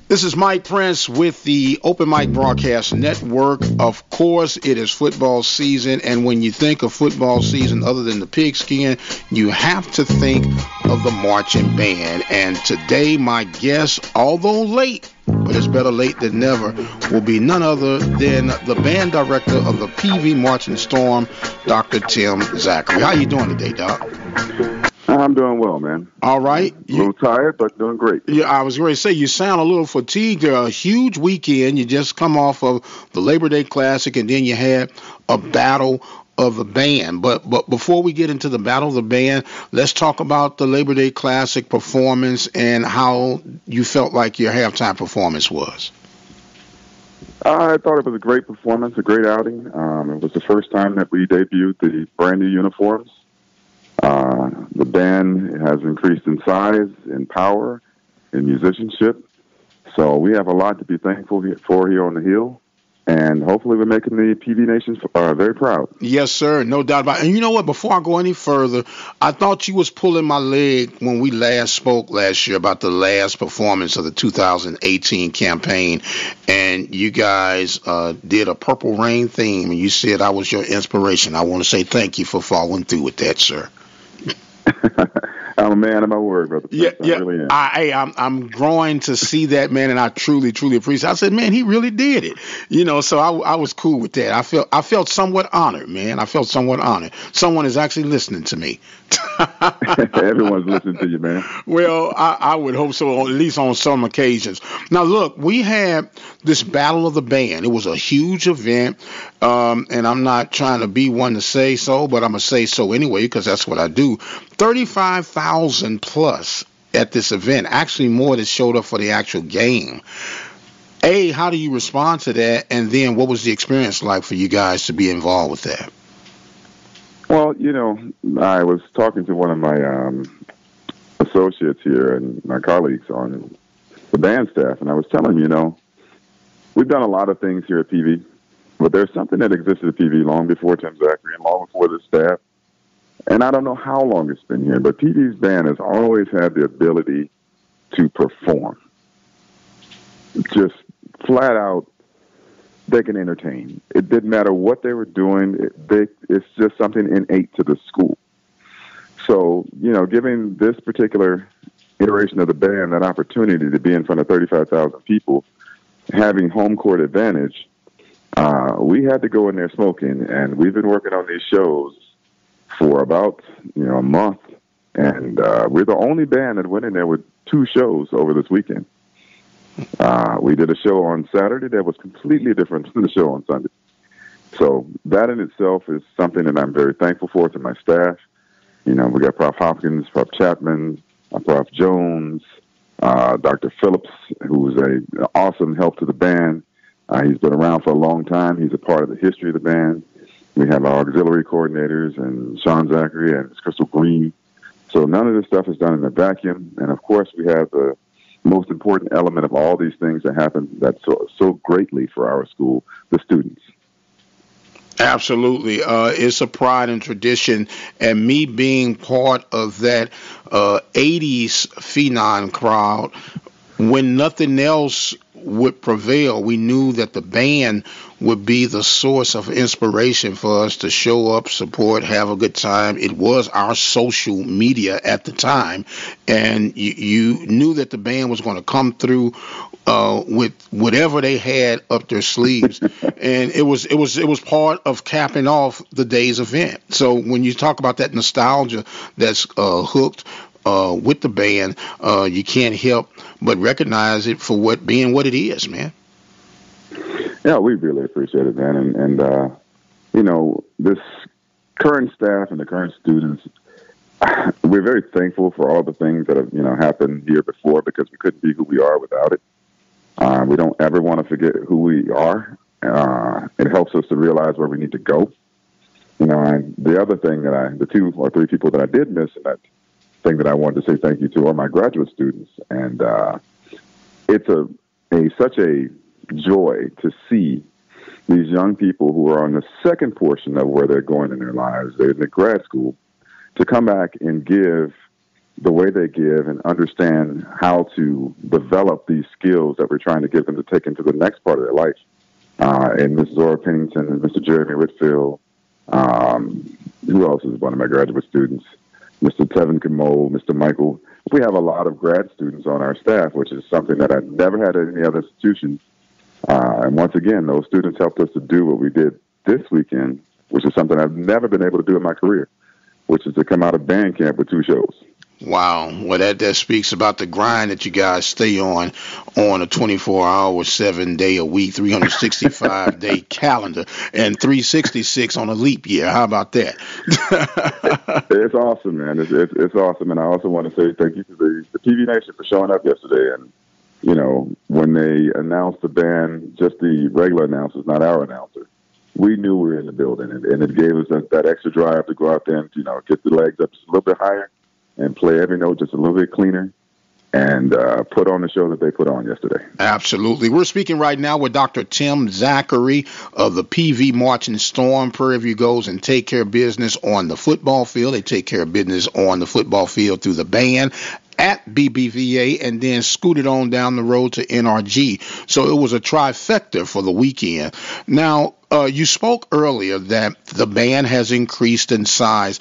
This is Mike Prince with the Open Mic Broadcast Network. Of course, it is football season, and when you think of football season other than the pigskin, you have to think of the marching band. And today, my guest, although late, but it's better late than never, will be none other than the band director of the PV Marching Storm, Dr. Tim Zachary. How you doing today, Doc? I'm doing well, man. All right. A little tired, but doing great. Yeah, I was going to say, you sound a little fatigued. A huge weekend. You just come off of the Labor Day Classic, and then you had a battle of the band. But before we get into the battle of the band, let's talk about the Labor Day Classic performance and how you felt like your halftime performance was. I thought it was a great performance, a great outing. It was the first time that we debuted the brand new uniforms. The band has increased in size, in power, in musicianship. So we have a lot to be thankful for here on the Hill. And hopefully we're making the PV Nation very proud. Yes, sir. No doubt about it. And you know what? Before I go any further, I thought you was pulling my leg when we last spoke last year about the last performance of the 2018 campaign. And you guys did a Purple Rain theme, and you said I was your inspiration. I want to say thank you for following through with that, sir. I'm a man of my word, brother. Yeah. I really am. I'm growing to see that, man, and I truly appreciate it. I said, man, he really did it. You know, so I was cool with that. I felt somewhat honored, man. I felt somewhat honored. Someone is actually listening to me. Everyone's listening to you, man. Well, I would hope so, at least on some occasions. Now, look, we had this Battle of the Band. It was a huge event, and I'm not trying to be one to say so, but I'm going to say so anyway because that's what I do. 35,000 plus at this event, actually more that showed up for the actual game. A, how do you respond to that? And then what was the experience like for you guys to be involved with that? Well, you know, I was talking to one of my associates here and my colleagues on the band staff, and I was telling him, you know, we've done a lot of things here at PV, but there's something that existed at PV long before Tim Zachary and long before the staff. And I don't know how long it's been here, but PV's band has always had the ability to perform. Just flat out, they can entertain. It didn't matter what they were doing. It's just something innate to the school. So, you know, giving this particular iteration of the band that opportunity to be in front of 35,000 people, having home court advantage, we had to go in there smoking. And we've been working on these shows for about, a month. And we're the only band that went in there with 2 shows over this weekend. We did a show on Saturday that was completely different from the show on Sunday. So that in itself is something that I'm very thankful for to my staff. You know, we got Prof. Hopkins, Prof. Chapman, Prof. Jones, Dr. Phillips, who's an awesome help to the band. He's been around for a long time. He's a part of the history of the band. We have our auxiliary coordinators and Sean Zachary and Crystal Green. So none of this stuff is done in a vacuum. And, of course, we have the most important element of all these things that happen that's so greatly for our school, the students. Absolutely. It's a pride and tradition. And me being part of that 80s phenom crowd, when nothing else would prevail, we knew that the band would be the source of inspiration for us to show up, support, have a good time. It was our social media at the time, and you knew that the band was going to come through with whatever they had up their sleeves, and it was part of capping off the day's event. So when you talk about that nostalgia that's hooked with the band, you can't help but recognize it for what it is, man. Yeah, we really appreciate it, man. And this current staff and the current students, we're very thankful for all the things that have, happened here before, because we couldn't be who we are without it. We don't ever want to forget who we are. It helps us to realize where we need to go. And the other thing the 2 or 3 people that I did miss in that thing that I wanted to say thank you to are my graduate students. And it's such a joy to see these young people who are on the second portion of where they're going in their lives. They're in the grad school, to come back and give the way they give and understand how to develop these skills that we're trying to get them to take into the next part of their life. And Ms. Zora Pennington and Mr. Jeremy Whitfield, who else is one of my graduate students? Mr. Tevin Kamol, Mr. Michael. We have a lot of grad students on our staff, which is something that I've never had at any other institution. And once again, those students helped us to do what we did this weekend, which is something I've never been able to do in my career, which is to come out of band camp with 2 shows. Wow. Well, that speaks about the grind that you guys stay on a 24-hour, 7-day-a-week, 365-day calendar, and 366 on a leap year. How about that? It's awesome, man. It's awesome. And I also want to say thank you to the TV Nation for showing up yesterday. And, you know, when they announced the band, just the regular announcers, not our announcer, we knew we were in the building. And it gave us that extra drive to go out there and, you know, get the legs up just a little bit higher and play every note just a little bit cleaner, and put on the show that they put on yesterday. Absolutely. We're speaking right now with Dr. Tim Zachary of the PV Marching Storm. Prairie View goes and take care of business on the football field. They take care of business on the football field through the band at BBVA, and then scooted on down the road to NRG. So it was a trifecta for the weekend. Now, you spoke earlier that the band has increased in size.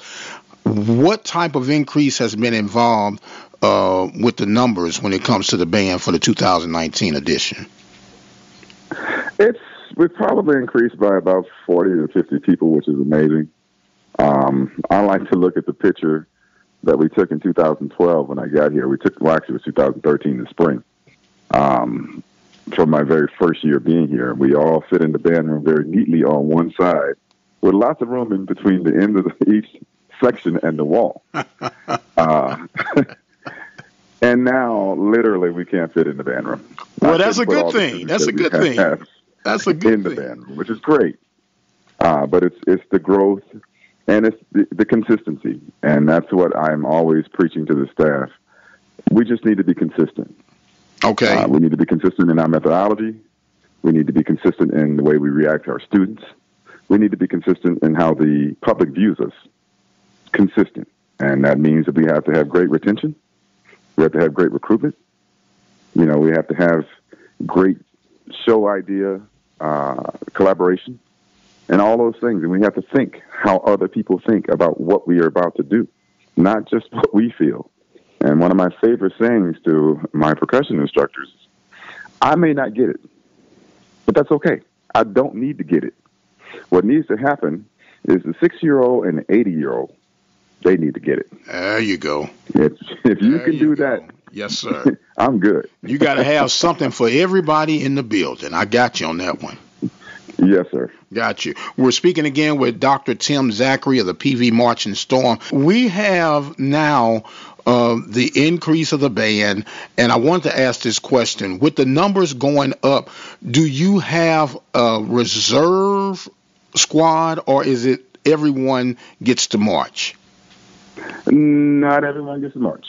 What type of increase has been involved with the numbers when it comes to the band for the 2019 edition? We've probably increased by about 40 to 50 people, which is amazing. I like to look at the picture that we took in 2012 when I got here. Actually, it was 2013 in the spring. From my very first year being here, we all fit in the band room very neatly on one side, with lots of room in between the end of each section and the wall. And now, literally, we can't fit in the band room. Well, that's a good thing. That's a good thing. That's a good thing. In the band room, which is great. But it's the growth and it's the consistency. And that's what I'm always preaching to the staff. We just need to be consistent. Okay. We need to be consistent in our methodology. We need to be consistent in the way we react to our students. We need to be consistent in how the public views us. Consistent. And that means that we have to have great retention. We have to have great recruitment. You know, we have to have great show idea, collaboration, and all those things. And we have to think how other people think about what we are about to do, not just what we feel. And one of my favorite sayings to my percussion instructors is, I may not get it, but that's okay. I don't need to get it. What needs to happen is the 6-year-old and the 80-year-old, they need to get it. There you go. If you can do that, yes, sir. I'm good. You got to have something for everybody in the building. I got you on that one. Yes, sir. Got you. We're speaking again with Dr. Tim Zachary of the PV Marching Storm. We have now the increase of the band, and I want to ask this question. With the numbers going up, do you have a reserve squad, or is it everyone gets to march? Not everyone gets to march.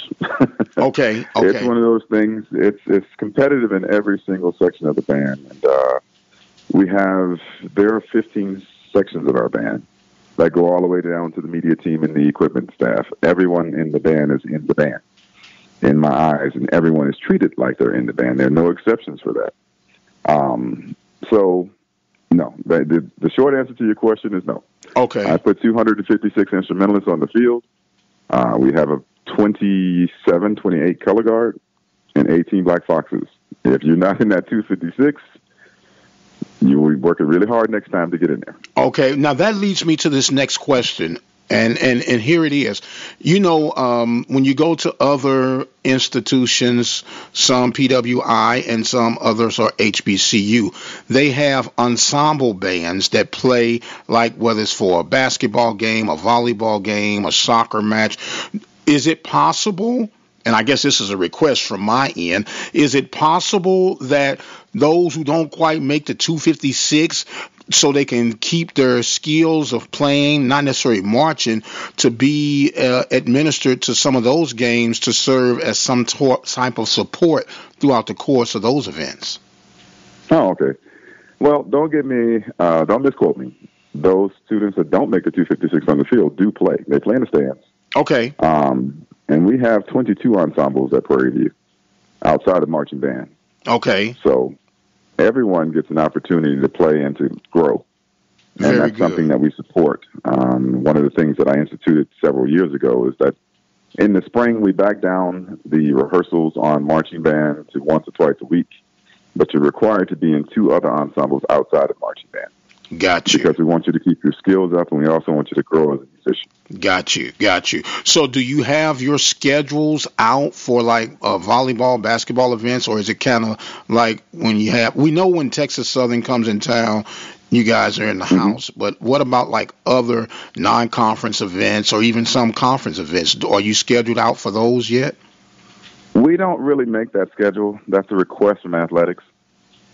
Okay. It's one of those things. It's competitive in every single section of the band. And there are 15 sections of our band that go all the way down to the media team and the equipment staff. Everyone in the band is in the band, in my eyes, and everyone is treated like they're in the band. There are no exceptions for that. So, no. The short answer to your question is no. Okay. I put 256 instrumentalists on the field. We have a 28 color guard, and 18 black foxes. If you're not in that 256, you will be working really hard next time to get in there. Okay. Now that leads me to this next question, and here it is. You know, when you go to other institutions, some PWI and some others are HBCU, they have ensemble bands that play, like whether it's for a basketball game, a volleyball game, a soccer match. Is it possible, and I guess this is a request from my end, is it possible that those who don't quite make the 256, so they can keep their skills of playing, not necessarily marching, to be administered to some of those games to serve as some type of support throughout the course of those events? Oh, okay. Well, don't misquote me. Those students that don't make the 256 on the field do play. They play in the stands. Okay. and we have 22 ensembles at Prairie View outside of marching band. Okay. So everyone gets an opportunity to play and to grow. And Very that's good. something that we support. One of the things that I instituted several years ago is that in the spring, we back down the rehearsals on marching band to once or twice a week, but you're required to be in 2 other ensembles outside of marching band. Got you. Because we want you to keep your skills up, and we also want you to grow as a musician. Got you. So do you have your schedules out for like volleyball, basketball events, or is it kind of like when you have, we know when Texas Southern comes in town, you guys are in the house, but what about like other non-conference events or even some conference events? Are you scheduled out for those yet? We don't really make that schedule. That's a request from athletics.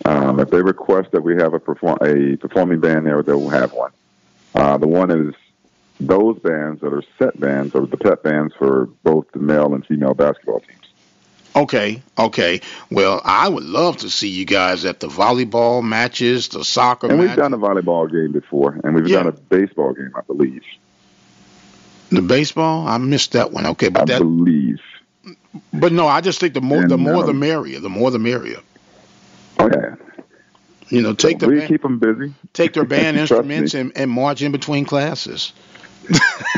If they request that we have a performing band there, they'll have one. The one is those bands that are set bands or the pet bands for both the male and female basketball teams. Okay. Well, I would love to see you guys at the volleyball matches, the soccer matches. And we've done a volleyball game before, and we've done a baseball game, I believe. The baseball? I missed that one. Okay, but I believe. But no, I just think the more the merrier. The more the merrier. Oh, yeah. You know, keep them busy. Take their band instruments and march in between classes.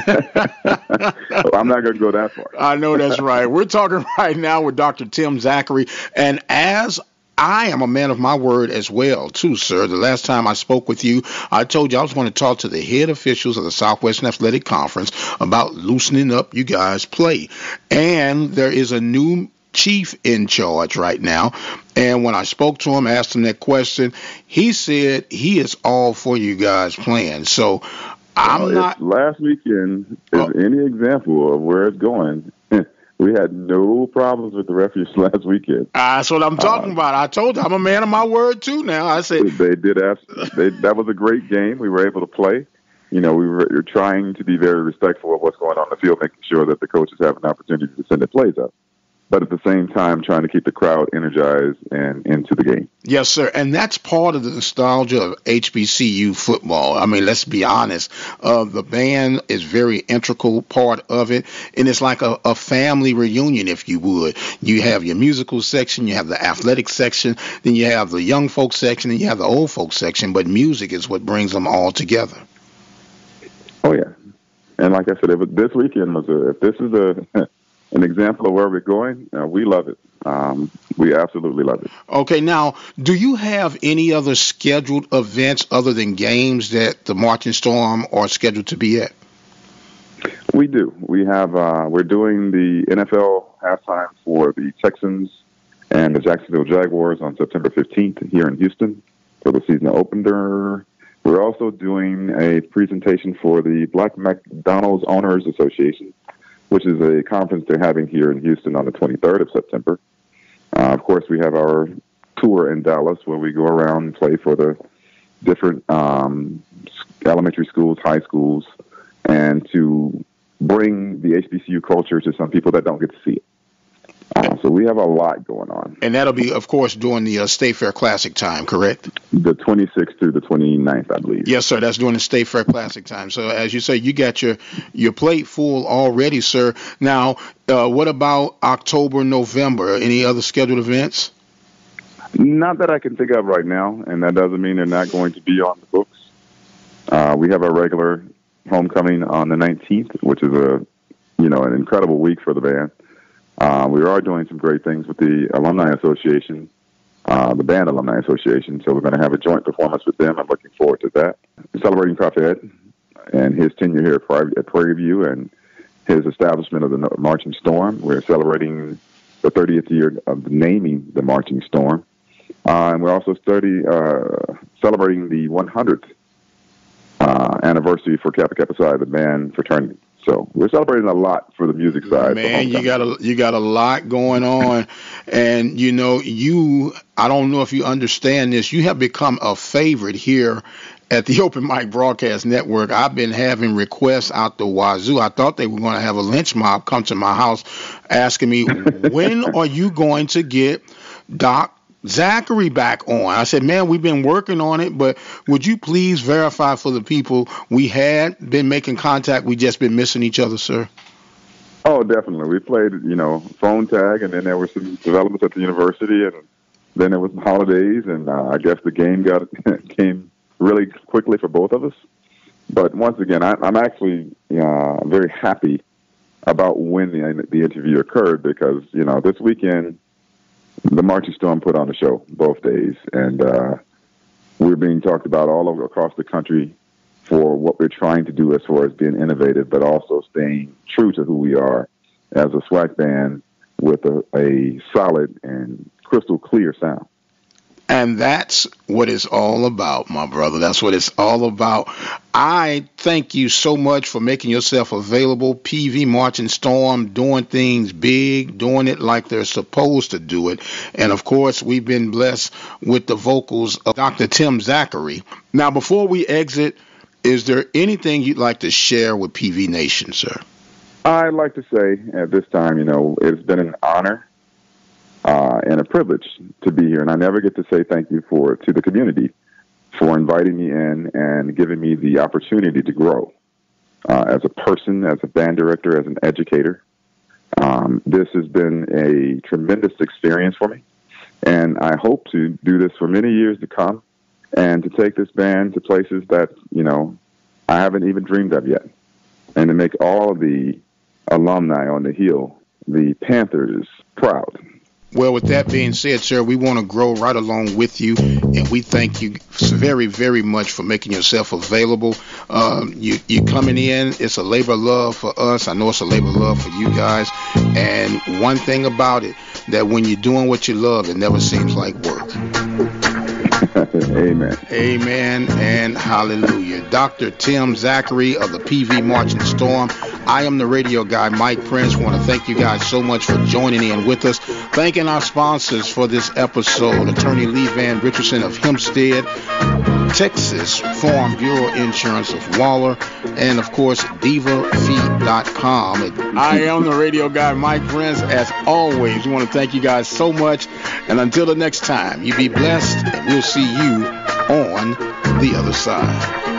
I'm not going to go that far. I know that's right. We're talking right now with Dr. Tim Zachary, and as I am a man of my word as well, too, sir. The last time I spoke with you, I told you I was going to talk to the head officials of the Southwestern Athletic Conference about loosening up you guys' play. And there is a new chief in charge right now, and when I spoke to him, asked him that question, he said he is all for you guys playing. So I'm not. Last weekend is any example of where it's going. We had no problems with the referees last weekend. That's what I'm talking about. I told you I'm a man of my word too. Now I said they did ask. That was a great game. We were able to play. You know, we were trying to be very respectful of what's going on in the field, making sure that the coaches have an opportunity to send their plays up, but at the same time trying to keep the crowd energized and into the game. Yes, sir. And that's part of the nostalgia of HBCU football. I mean, let's be honest. The band is very integral part of it, and it's like a family reunion, if you would. You have your musical section, you have the athletic section, then you have the young folks section, and you have the old folks section, but music is what brings them all together. Oh, yeah. And like I said, this weekend if this is an example of where we're going, we love it. We absolutely love it. Okay, now, do you have any other scheduled events other than games that the Marching Storm are scheduled to be at? We do. We have. We're doing the NFL halftime for the Texans and the Jacksonville Jaguars on September 15th here in Houston for the season opener. We're also doing a presentation for the Black McDonald's Owners Association, which is a conference they're having here in Houston on the 23rd of September. Of course, we have our tour in Dallas where we go around and play for the different elementary schools, high schools, and to bring the HBCU culture to some people that don't get to see it. So we have a lot going on. And that'll be, of course, during the State Fair Classic time, correct? The 26th through the 29th, I believe. Yes, sir. That's during the State Fair Classic time. So as you say, you got your plate full already, sir. Now, what about October, November? Any other scheduled events? Not that I can think of right now, and that doesn't mean they're not going to be on the books. We have our regular homecoming on the 19th, which is an incredible week for the band. We are doing some great things with the Alumni Association, the Band Alumni Association, so we're going to have a joint performance with them. I'm looking forward to that. We're celebrating Prof. Ed and his tenure here at Prairie View and his establishment of the Marching Storm. We're celebrating the 30th year of naming the Marching Storm. And we're also celebrating the 100th anniversary for Kappa Kappa Psi, the band fraternity. So we're celebrating a lot for the music side. Man, you got a lot going on, and I don't know if you understand this. You have become a favorite here at the Open Mic Broadcast Network. I've been having requests out the wazoo. I thought they were going to have a lynch mob come to my house asking me, when are you going to get Doc Zachary back on? I said, man, we've been working on it, but would you please verify for the people we had been making contact, we just been missing each other, sir? Oh, definitely. We played, phone tag, and then there were some developments at the university, and then there was holidays, and I guess the game came really quickly for both of us. But once again, I'm actually very happy about when the interview occurred because, this weekend, the Marching Storm put on a show both days, and we're being talked about all over across the country for what we're trying to do as far as being innovative, but also staying true to who we are as a SWAC band with a solid and crystal clear sound. And that's what it's all about, my brother. That's what it's all about. I thank you so much for making yourself available. PV Marching Storm, doing things big, doing it like they're supposed to do it. And, of course, we've been blessed with the vocals of Dr. Tim Zachary. Now, before we exit, is there anything you'd like to share with PV Nation, sir? I'd like to say at this time, it's been an honor and a privilege to be here. And I never get to say thank you to the community for inviting me in and giving me the opportunity to grow as a person, as a band director, as an educator. This has been a tremendous experience for me. And I hope to do this for many years to come and to take this band to places that, I haven't even dreamed of yet. And to make all of the alumni on the Hill, the Panthers, proud. Well, with that being said, sir, we want to grow right along with you, and we thank you very, very much for making yourself available. You coming in, it's a labor of love for us. I know it's a labor of love for you guys. And one thing about it, that when you're doing what you love, it never seems like work. Amen. Amen and hallelujah. Dr. Tim Zachary of the PV Marching Storm. I am the radio guy, Mike Prince. I want to thank you guys so much for joining in with us. Thanking our sponsors for this episode, Attorney Lee Van Richardson of Hempstead, Texas Farm Bureau Insurance of Waller, and, of course, DivaFeed.com. I am the radio guy, Mike Prince. As always, we want to thank you guys so much. And until the next time, you be blessed, and we'll see you on the other side.